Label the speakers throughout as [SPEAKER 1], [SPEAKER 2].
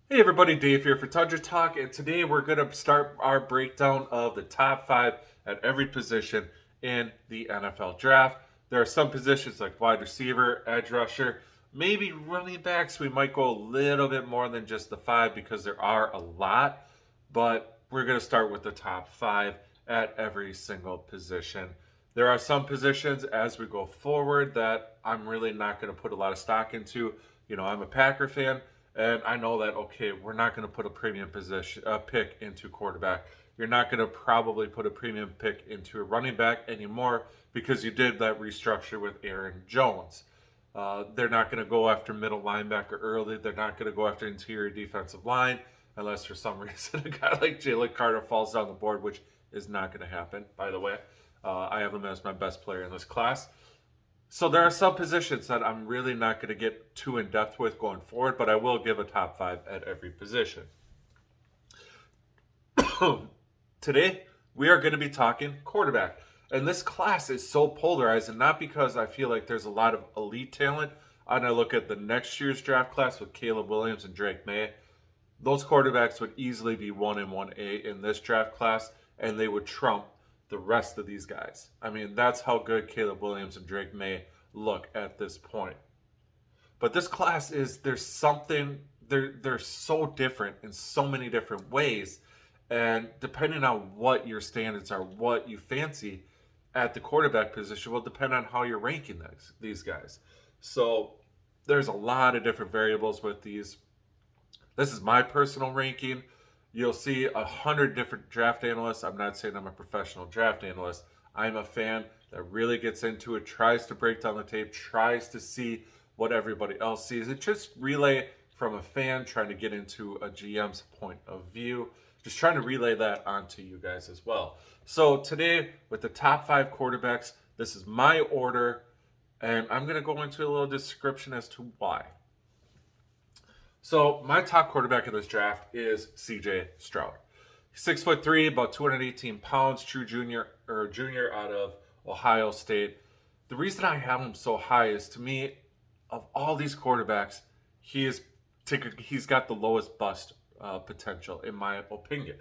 [SPEAKER 1] Hey everybody, Dave here for Tundra Talk, and today we're going to start our breakdown of the top five at every position in the NFL draft. There are some positions like wide receiver, edge rusher, maybe running backs. We might go a little bit more than just the five because there are a lot, but we're going to start with the top five at every single position. There are some positions as we go forward that I'm really not going to put a lot of stock into. I'm a Packer fan. And I know that okay, we're not going to put a premium position pick into quarterback. You're not going to probably put a premium pick into a running back anymore because you did that restructure with Aaron Jones. They're not going to go after middle linebacker early. They're not going to go after interior defensive line unless for some reason a guy like Jalen Carter falls down the board, which is not going to happen. By the way, I have him as my best player in this class. So there are some positions that I'm really not going to get too in depth with going forward, but I will give a top five at every position. Today, we are going to be talking quarterback. And this class is so polarized, and not because I feel like there's a lot of elite talent. And I look at the next year's draft class with Caleb Williams and Drake May. Those quarterbacks would easily be 1 and 1A in this draft class, and they would trump the rest of these guys. I mean, that's how good Caleb Williams and Drake May look at this point. But this class is there's something they're so different in so many different ways, and depending on what your standards are, what you fancy at the quarterback position will depend on how you're ranking these guys. So there's a lot of different variables with these. This is my personal ranking. You'll see 100 different draft analysts. I'm not saying I'm a professional draft analyst. I'm a fan that really gets into it, tries to break down the tape, tries to see what everybody else sees. It's just relay from a fan trying to get into a GM's point of view. Just trying to relay that onto you guys as well. So today, with the top five quarterbacks, this is my order, and I'm going to go into a little description as to why. So my top quarterback in this draft is C.J. Stroud. He's 6'3", about 218 pounds, true junior out of Ohio State. The reason I have him so high is, to me, of all these quarterbacks, he's got the lowest bust potential in my opinion.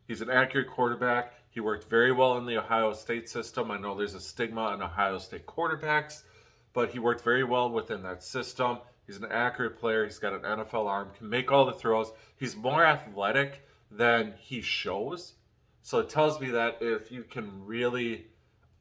[SPEAKER 1] He's an accurate quarterback. He worked very well in the Ohio State system. I know there's a stigma on Ohio State quarterbacks, but he worked very well within that system. He's an accurate player. He's got an NFL arm, can make all the throws. He's more athletic than he shows. So it tells me that if you can really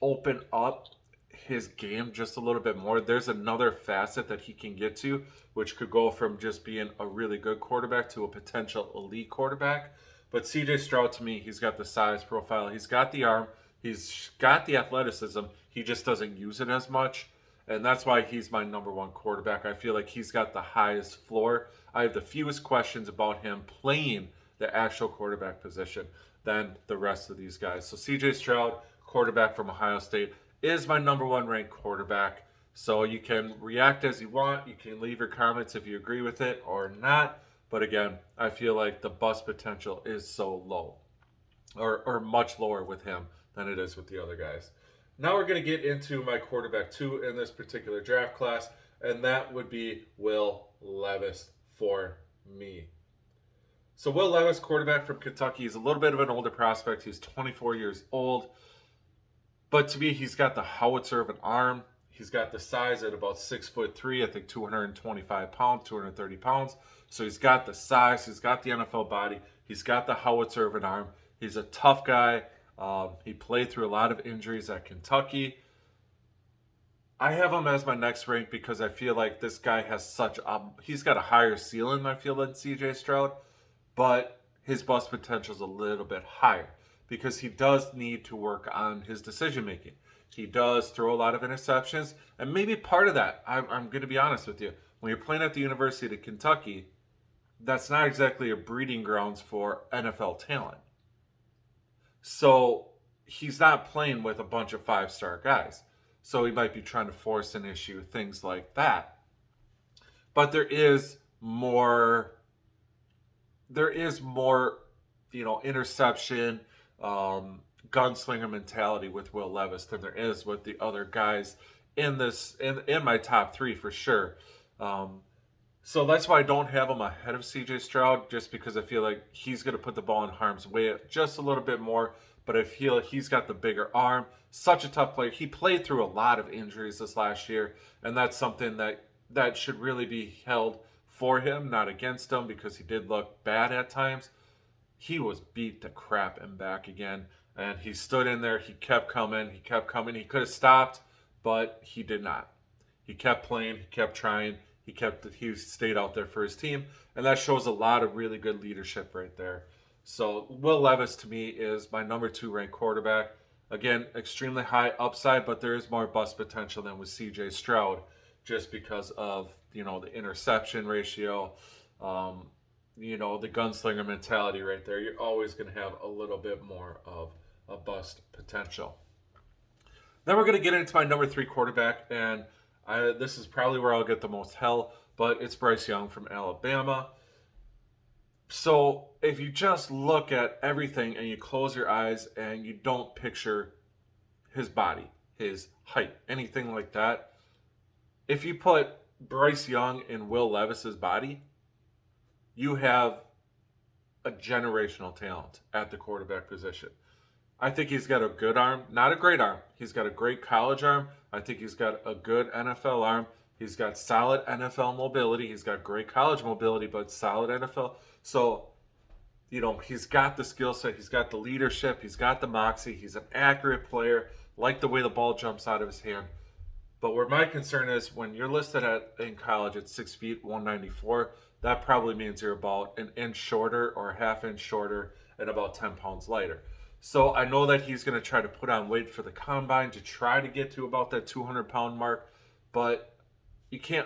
[SPEAKER 1] open up his game just a little bit more, there's another facet that he can get to, which could go from just being a really good quarterback to a potential elite quarterback. But CJ Stroud, to me, he's got the size profile, he's got the arm, he's got the athleticism. He just doesn't use it as much. And that's why he's my number one quarterback. I feel like he's got the highest floor. I have the fewest questions about him playing the actual quarterback position than the rest of these guys. So CJ Stroud, quarterback from Ohio State, is my number one ranked quarterback. So you can react as you want. You can leave your comments if you agree with it or not. But again, I feel like the bust potential is so low, or much lower with him than it is with the other guys. Now we're going to get into my quarterback two in this particular draft class, and that would be Will Levis for me. So Will Levis, quarterback from Kentucky, is a little bit of an older prospect. He's 24 years old. But to me, he's got the howitzer of an arm. He's got the size at about 6'3", I think 225 pounds, 230 pounds. So he's got the size, he's got the NFL body, he's got the howitzer of an arm. He's a tough guy. He played through a lot of injuries at Kentucky. I have him as my next rank because I feel like this guy has he's got a higher ceiling, I feel, than CJ Stroud, but his bust potential is a little bit higher because he does need to work on his decision making. He does throw a lot of interceptions, and maybe part of that, I'm going to be honest with you, when you're playing at the University of Kentucky, that's not exactly a breeding grounds for NFL talent. So he's not playing with a bunch of five-star guys. So he might be trying to force an issue, things like that. But there is more, interception, gunslinger mentality with Will Levis than there is with the other guys in my top three for sure. Um, So that's why I don't have him ahead of CJ Stroud, just because I feel like he's going to put the ball in harm's way just a little bit more. But I feel he's got the bigger arm. Such a tough player. He played through a lot of injuries this last year, and that's something that should really be held for him, not against him, because he did look bad at times. He was beat to crap and back again, and he stood in there. He kept coming. He kept coming. He could have stopped, but he did not. He kept playing. He kept trying. He stayed out there for his team, and that shows a lot of really good leadership right there. So Will Levis to me is my number 2 ranked quarterback. Again, extremely high upside, but there is more bust potential than with CJ Stroud, just because of the interception ratio, the gunslinger mentality right there. You're always going to have a little bit more of a bust potential. Then we're going to get into my number 3 quarterback, and this is probably where I'll get the most hell, but it's Bryce Young from Alabama. So if you just look at everything and you close your eyes and you don't picture his body, his height, anything like that, if you put Bryce Young in Will Levis's body, you have a generational talent at the quarterback position. I think he's got a good arm, not a great arm. He's got a great college arm. I think he's got a good NFL arm. He's got solid NFL mobility. He's got great college mobility, but solid NFL. So, he's got the skill set. He's got the leadership. He's got the moxie. He's an accurate player. Like the way the ball jumps out of his hand. But where my concern is, when you're listed in college at 6 feet, 194, that probably means you're about an inch shorter or a half inch shorter and about 10 pounds lighter. So I know that he's going to try to put on weight for the combine to try to get to about that 200-pound mark. But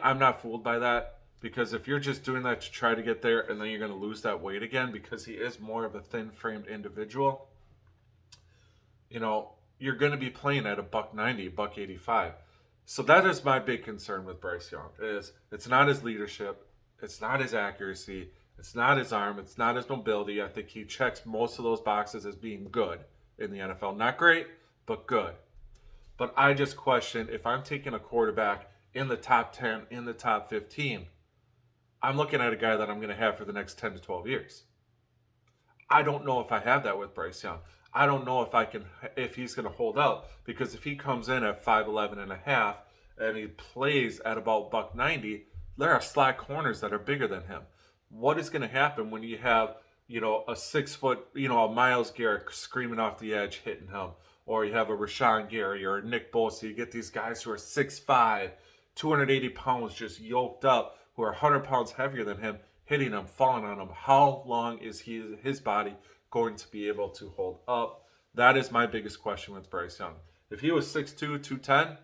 [SPEAKER 1] I'm not fooled by that, because if you're just doing that to try to get there and then you're going to lose that weight again, because he is more of a thin-framed individual, you're going to be playing at a $190, $185. So that is my big concern with Bryce Young. It's not his leadership, it's not his accuracy, it's not his arm, it's not his mobility. I think he checks most of those boxes as being good in the NFL. Not great, but good. But I just question, if I'm taking a quarterback in the top 10, in the top 15, I'm looking at a guy that I'm going to have for the next 10 to 12 years. I don't know if I have that with Bryce Young. I don't know if he's going to hold out, because if he comes in at 5'11 and a half and he plays at about $190, there are slot corners that are bigger than him. What is going to happen when you have, a 6 foot, a Myles Garrett screaming off the edge hitting him, or you have a Rashawn Gary or a Nick Bosa? You get these guys who are 6'5", 280 pounds, just yoked up, who are 100 pounds heavier than him, hitting him, falling on him. How long is his body going to be able to hold up? That is my biggest question with Bryce Young. If he was 6'2", 210,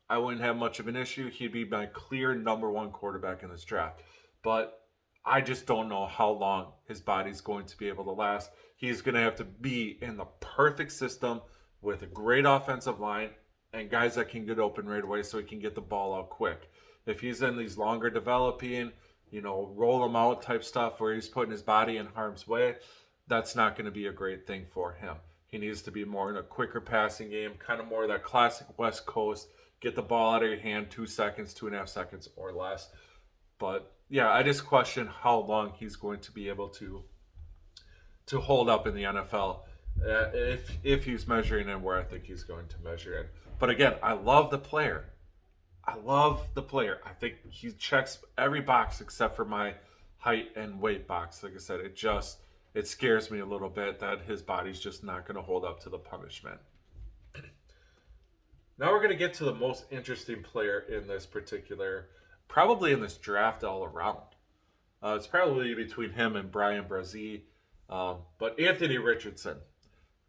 [SPEAKER 1] I wouldn't have much of an issue. He'd be my clear number 1 quarterback in this draft. But I just don't know how long his body's going to be able to last. He's going to have to be in the perfect system with a great offensive line and guys that can get open right away so he can get the ball out quick. If he's in these longer developing, roll him out type stuff where he's putting his body in harm's way, that's not going to be a great thing for him. He needs to be more in a quicker passing game, kind of more of that classic West Coast, get the ball out of your hand 2 seconds, 2.5 seconds or less. But yeah, I just question how long he's going to be able to hold up in the NFL if he's measuring in where I think he's going to measure in. But again, I love the player. I think he checks every box except for my height and weight box. Like I said, it scares me a little bit that his body's just not going to hold up to the punishment. Now we're going to get to the most interesting player in this probably in this draft all around. It's probably between him and Bryan Bresee. But Anthony Richardson,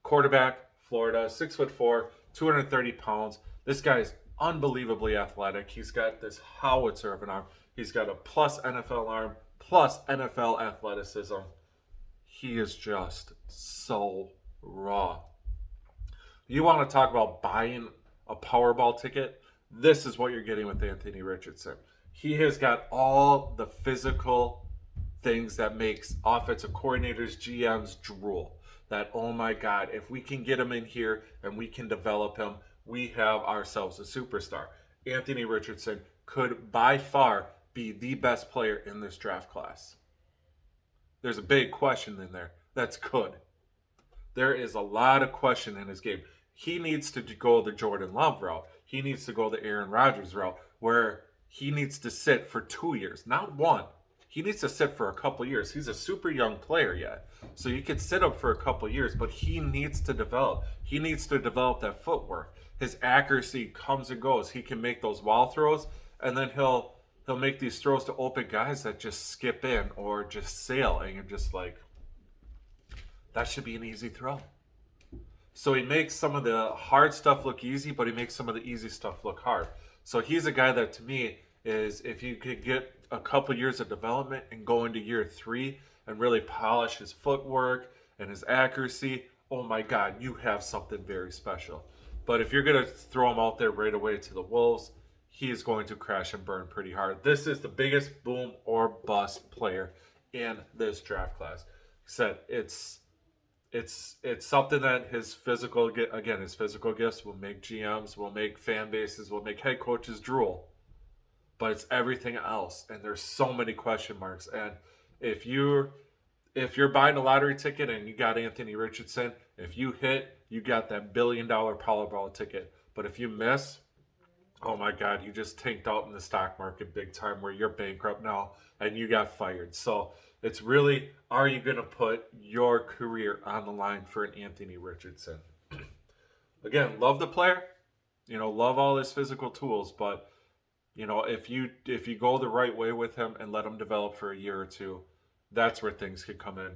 [SPEAKER 1] quarterback, Florida, 6'4", 230 pounds. This guy's unbelievably athletic. He's got this howitzer of an arm. He's got a plus NFL arm, plus NFL athleticism. He is just so raw. You want to talk about buying a Powerball ticket? This is what you're getting with Anthony Richardson. He has got all the physical things that makes offensive coordinators, GMs drool. That, oh my God, if we can get him in here and we can develop him, we have ourselves a superstar. Anthony Richardson could by far be the best player in this draft class? There's a big question in there. That's could. There is a lot of question in his game. He needs to go the Jordan Love route. He needs to go the Aaron Rodgers route, where he needs to sit for 2 years, not one. He needs to sit for a couple years. He's a super young player yet. So you can sit him for a couple years, but he needs to develop. He needs to develop that footwork. His accuracy comes and goes. He can make those wall throws, and then he'll make these throws to open guys that just skip in or just sail, and you're just like, that should be an easy throw. So he makes some of the hard stuff look easy, but he makes some of the easy stuff look hard. So he's a guy that, to me, is if you could get a couple years of development and go into year 3 and really polish his footwork and his accuracy, oh my God, you have something very special. But if you're going to throw him out there right away to the Wolves, he is going to crash and burn pretty hard. This is the biggest boom or bust player in this draft class. Like I said, it's something that his physical gifts will make GMs, will make fan bases, will make head coaches drool. But it's everything else, and there's so many question marks. And if you're buying a lottery ticket and you got Anthony Richardson, if you hit, you got that $1 billion Powerball ticket. But if you miss, oh my God, you just tanked out in the stock market big time, where you're bankrupt now and you got fired. So it's really, are you going to put your career on the line for an Anthony Richardson? Again, love the player, love all his physical tools, but if you go the right way with him and let him develop for a year or two, that's where things can come in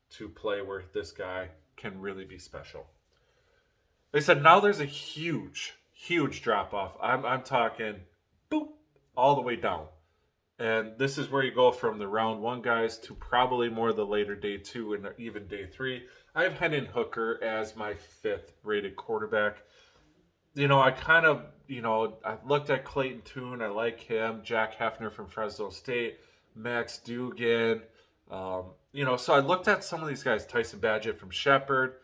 [SPEAKER 1] to play, where this guy can really be special. They said now there's a huge drop off. I'm talking boop all the way down. And this is where you go from the round 1 guys to probably more the later day 2 and even day 3. I have Hendon Hooker as my 5th rated quarterback. I looked at Clayton Tune. I like him. Jack Hefner from Fresno State. Max Duggan. So I looked at some of these guys. Tyson Badgett from Shepherd.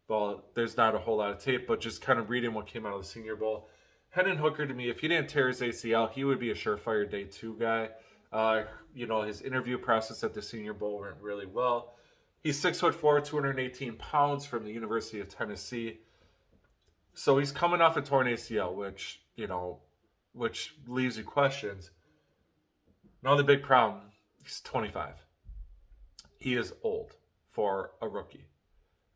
[SPEAKER 1] Well, there's not a whole lot of tape, but just kind of reading what came out of the Senior Bowl. Hendon Hooker, to me, if he didn't tear his ACL, he would be a surefire day 2 guy. His interview process at the Senior Bowl went really well. He's 6'4", 218 pounds, from the University of Tennessee. So he's coming off a torn ACL, which leaves you questions. Now the big problem, he's 25. He is old for a rookie.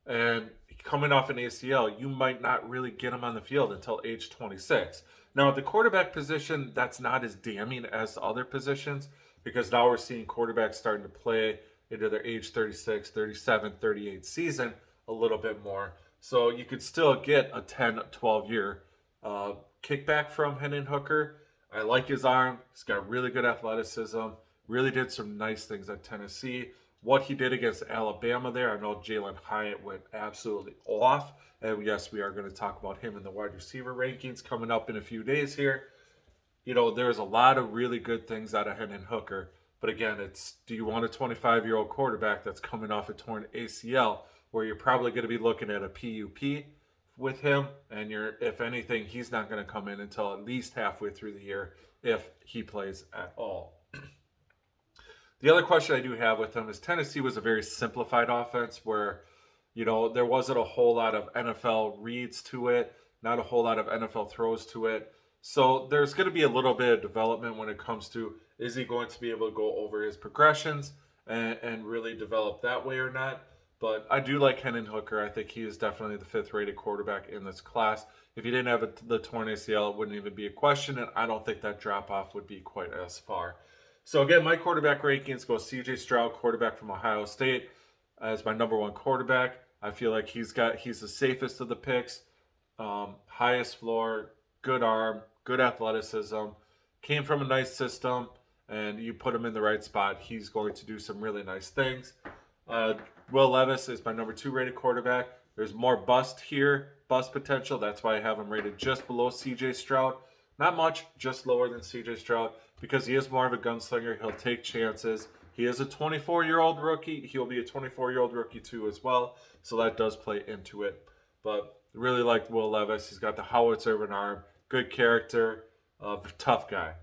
[SPEAKER 1] And coming off an ACL, you might not really get him on the field until age 26. Now, at the quarterback position, that's not as damning as the other positions, because now we're seeing quarterbacks starting to play into their age 36, 37, 38 season a little bit more. So you could still get a 10, 12-year kickback from Hendon Hooker. I like his arm. He's got really good athleticism. Really did some nice things at Tennessee. What he did against Alabama there, I know Jalen Hyatt went absolutely off. And yes, we are going to talk about him in the wide receiver rankings coming up in a few days here. There's a lot of really good things out of Hendon Hooker. But again, do you want a 25-year-old quarterback that's coming off a torn ACL, where you're probably going to be looking at a PUP with him, and if anything, he's not going to come in until at least halfway through the year, if he plays at all. The other question I do have with him is Tennessee was a very simplified offense where, there wasn't a whole lot of NFL reads to it, not a whole lot of NFL throws to it. So there's going to be a little bit of development when it comes to, is he going to be able to go over his progressions and really develop that way or not? But I do like Hendon Hooker. I think he is definitely the 5th rated quarterback in this class. If he didn't have the torn ACL, it wouldn't even be a question, and I don't think that drop-off would be quite as far. So again, my quarterback rankings go C.J. Stroud, quarterback from Ohio State, as my number 1 quarterback. I feel like he's the safest of the picks. Highest floor, good arm, good athleticism. Came from a nice system, and you put him in the right spot, he's going to do some really nice things. Will Levis is my number 2 rated quarterback. There's more bust potential. That's why I have him rated just below C.J. Stroud. Not much, just lower than C.J. Stroud, because he is more of a gunslinger. He'll take chances. He is a 24-year-old rookie. He'll be a 24-year-old rookie too as well, so that does play into it. But really liked Will Levis. He's got the howitzer of an arm, good character, tough guy.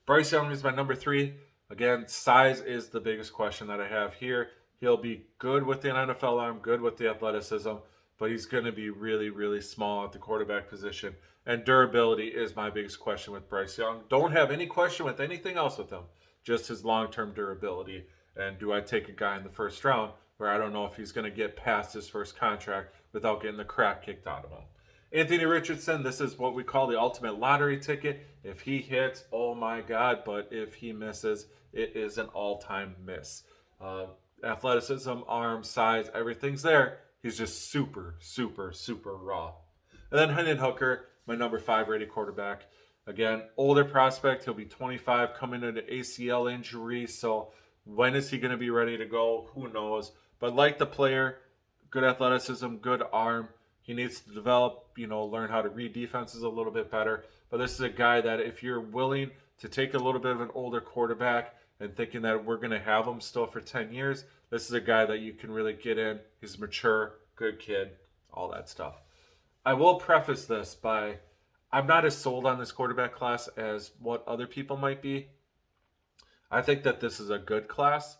[SPEAKER 1] Bryce Young is my number 3. Again, size is the biggest question that I have here. He'll be good with the NFL arm, good with the athleticism, but he's going to be really, really small at the quarterback position. And durability is my biggest question with Bryce Young. Don't have any question with anything else with him, just his long-term durability. And do I take a guy in the first round where I don't know if he's going to get past his first contract without getting the crap kicked out of him? Anthony Richardson, this is what we call the ultimate lottery ticket. If he hits, oh my God, but if he misses, it is an all-time miss. Athleticism, arm, size, everything's there. He's just super, super, super raw. And then Hendon Hooker, my number 5 rated quarterback. Again, older prospect. He'll be 25, coming into ACL injury. So when is he going to be ready to go? Who knows? But like the player, good athleticism, good arm. He needs to develop, learn how to read defenses a little bit better. But this is a guy that if you're willing to take a little bit of an older quarterback and thinking that we're going to have him still for 10 years, this is a guy that you can really get in. He's mature, good kid, all that stuff. I will preface this by I'm not as sold on this quarterback class as what other people might be. I think that this is a good class.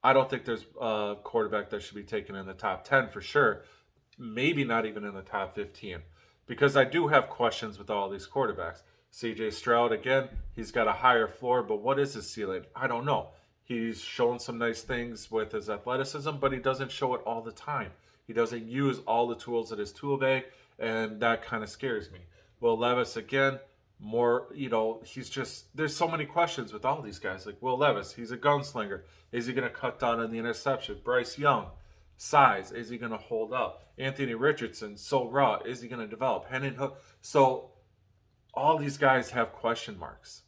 [SPEAKER 1] I don't think there's a quarterback that should be taken in the top 10 for sure. Maybe not even in the top 15. Because I do have questions with all these quarterbacks. CJ Stroud, again, he's got a higher floor, but what is his ceiling? I don't know. He's shown some nice things with his athleticism, but he doesn't show it all the time. He doesn't use all the tools in his tool bag, and that kind of scares me. Will Levis, again, there's so many questions with all these guys. Like Will Levis, he's a gunslinger. Is he going to cut down on the interception? Bryce Young, size, is he going to hold up? Anthony Richardson, so raw, is he going to develop? Hendon Hook. So all these guys have question marks.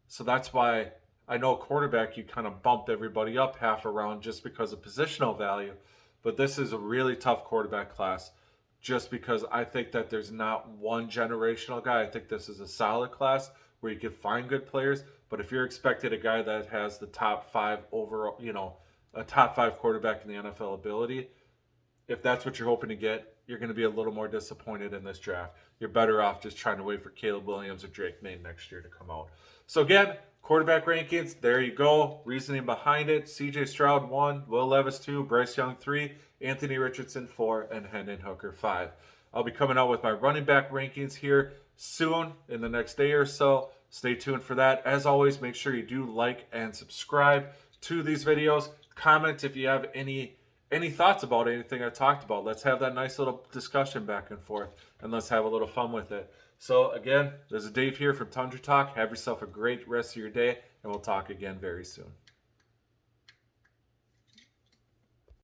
[SPEAKER 1] So that's why I know quarterback, you kind of bumped everybody up half a round just because of positional value. But this is a really tough quarterback class just because I think that there's not one generational guy. I think this is a solid class where you can find good players. But if you're expected a guy that has the top 5 overall, a top 5 quarterback in the NFL ability, if that's what you're hoping to get, you're going to be a little more disappointed in this draft. You're better off just trying to wait for Caleb Williams or Drake May next year to come out. So again, quarterback rankings, there you go. Reasoning behind it: CJ Stroud 1, Will Levis 2, Bryce Young 3, Anthony Richardson 4, and Hendon Hooker 5. I'll be coming out with my running back rankings here soon in the next day or so. Stay tuned for that. As always, make sure you do like and subscribe to these videos. Comment if you have any thoughts about anything I talked about. Let's have that nice little discussion back and forth, and let's have a little fun with it. So again, this is Dave here from Tundra Talk. Have yourself a great rest of your day, and we'll talk again very soon.